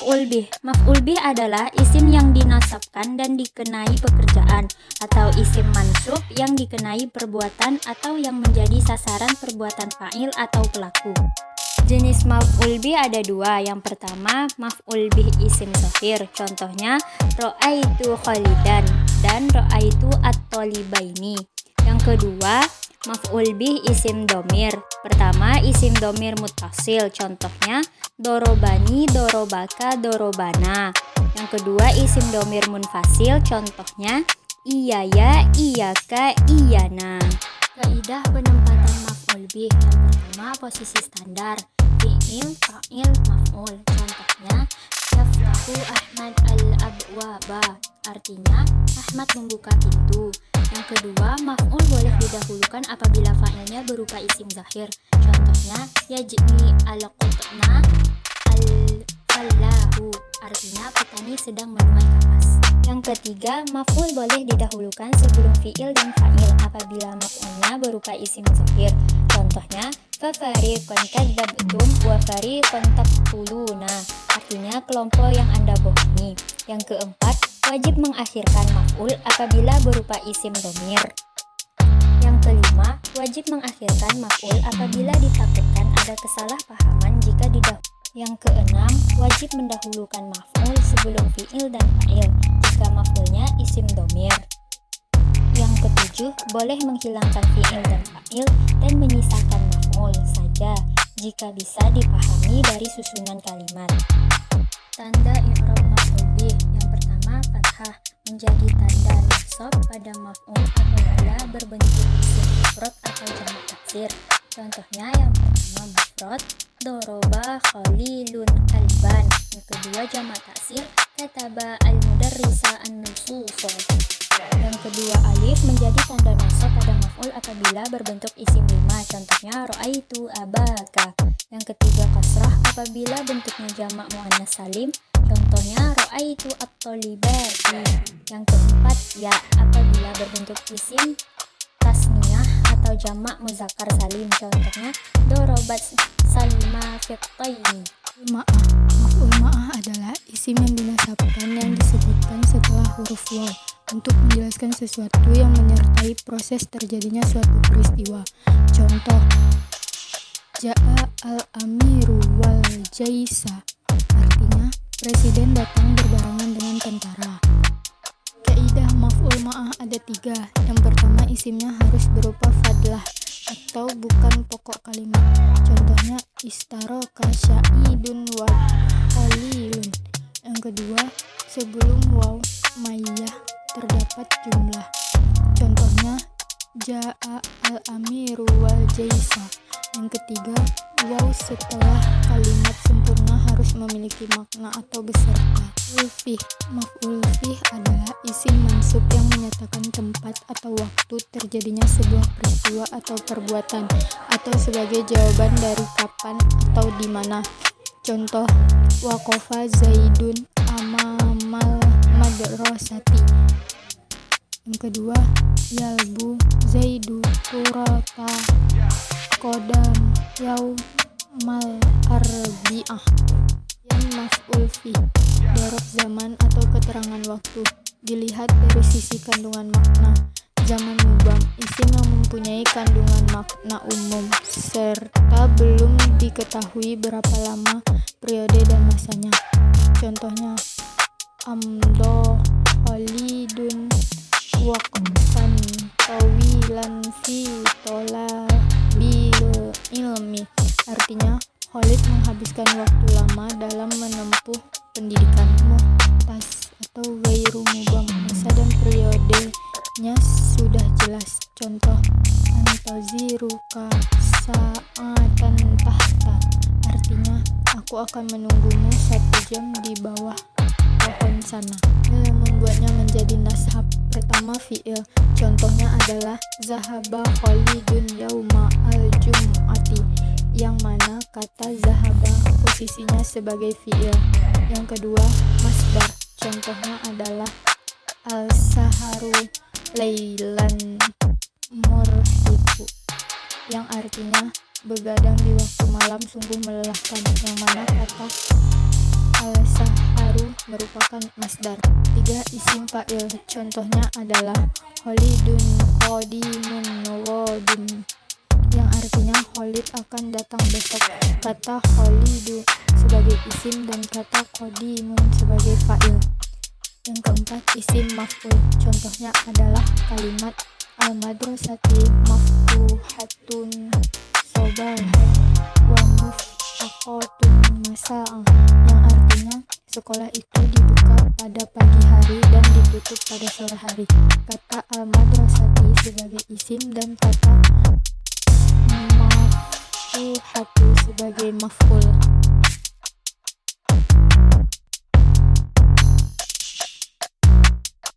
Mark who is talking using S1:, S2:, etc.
S1: Maf'ul bih. Maf'ul bih adalah isim yang dinasabkan dan dikenai pekerjaan, atau isim mansub yang dikenai perbuatan atau yang menjadi sasaran perbuatan fa'il atau pelaku. Jenis maf'ul bih ada dua. Yang pertama, maf'ul bih isim shafir. Contohnya, ra'aitu Khalidan dan ra'aitu at-talibaini. Yang kedua, maf'ul bih isim domir. Pertama, isim domir muttasil. Contohnya, dorobani, dorobaka, dorobana. Yang kedua, isim domir munfasil. Contohnya, iyaya, iyaka, iyana. Kaidah penempatan maf'ul bih. Yang pertama, posisi standar. Fi'il, fa'il, maf'ul. Contohnya, yaftahu Ahmad al-abwaba. Artinya, Ahmad membuka pintu. Yang kedua, maf'ul boleh didahulukan apabila fa'ilnya berupa isim zahir. Contohnya, yajni al-qutna al-fallahu. Artinya, petani sedang menuai kapas. Yang ketiga, maf'ul boleh didahulukan sebelum fi'il dan fa'il apabila maf'ulnya berupa isim zahir. Contohnya, fafariqan kadzabtum wa fariqan taqtuluna. Artinya, kelompok yang Anda bohongi. Yang keempat, wajib mengakhirkan maf'ul apabila berupa isim domir. Yang kelima, wajib mengakhirkan maf'ul apabila ditakutkan ada kesalahpahaman jika didahulukan. Yang keenam, wajib mendahulukan maf'ul sebelum fi'il dan fa'il jika maf'ulnya isim domir. Yang ketujuh, boleh menghilangkan fi'il dan fa'il dan menyisakan maf'ul saja jika bisa dipahami dari susunan kalimat. Tanda i'rab maf'ul bih. Yang pertama, fathah menjadi tanda nasab pada maf'ul apabila berbentuk isim mufrad atau jamak taksir. Contohnya, yang pertama mufrad, doroba khalilun kalban. Yang kedua, jamak taksir, kataba al-mudarrisa an-nususo. Yang kedua, alif menjadi tanda nasab pada maf'ul apabila berbentuk isim lima. Contohnya, ra'aitu abaka. Yang ketiga, kasrah apabila bentuknya jamak muannas salim. Contohnya, ra'aitu at-talibati. Yang keempat, ya apabila berbentuk isim tasniyah atau jamak muzakkar salim. Contohnya, dorobat salma fittaini.
S2: Maf'ul ma'ah adalah isim yang dinasabkan yang disebutkan setelah huruf waw untuk menjelaskan sesuatu yang menyertai proses terjadinya suatu peristiwa. Contoh, ja'a al-amiru wal jaisa. Artinya, presiden datang berbarengan dengan tentara. Kaidah maf'ul ma'ah ada tiga. Yang pertama, isimnya harus berupa fadlah atau bukan pokok kalimat. Contohnya, istaraka sya'idun wa qalilun. Yang kedua, sebelum waw mayyah terdapat jumlah. Contohnya, ja'a al-amiru wal jaisa. Yang ketiga, waw setelah kalimat sempurna harus memiliki makna atau beserta. Maf'ul bih adalah isim mansub yang menyatakan tempat atau waktu terjadinya sebuah peristiwa atau perbuatan, atau sebagai jawaban dari kapan atau di mana. Contoh, waqafa zaidun amamal madrasati. Yang kedua, yalbu zaidu turata qodam yaumal arbi'ah. Yang maf'ul bih, dzaraf zaman atau keterangan waktu, dilihat dari sisi kandungan makna. Zaman mubham, isim yang mempunyai kandungan makna umum serta belum diketahui berapa lama periode dan masanya. Contohnya, amdo khalidun waqtan tawilan fi talabil ilmi. Artinya, Khalid menghabiskan waktu lama dalam menempuh pendidikan. Muhtas atau ghairu mubham, masa dan periodenya sudah jelas. Contoh, antaziruka sa'atan tahta. Artinya, aku akan menunggumu 1 jam di bawah pohon sana. Yang membuatnya menjadi nashab. Pertama, fi'il. Contohnya adalah zahaba khalidun yauma al-jum'ati, yang mana kata zahaba posisinya sebagai fi'il. Yang kedua, masdar. Contohnya adalah al-saharu lailan murhiku, yang artinya begadang di waktu malam sungguh melelahkan, yang mana kata Al-saharu merupakan masdar. 3. Isim fa'il. Contohnya adalah Khalidun qadimun ghadin, yang artinya Khalid akan datang besok. Kata Khalidu sebagai isim dan kata qadimun sebagai fa'il. Yang keempat, isim maf'ul. Contohnya adalah kalimat al-madrasati maftuhatun sobahan wa muftaqatun masa'ah, yang artinya sekolah itu dibuka pada pagi hari dan ditutup pada sore hari. Kata al-madrasati sebagai isim dan kata maftuhatu sebagai maf'ul.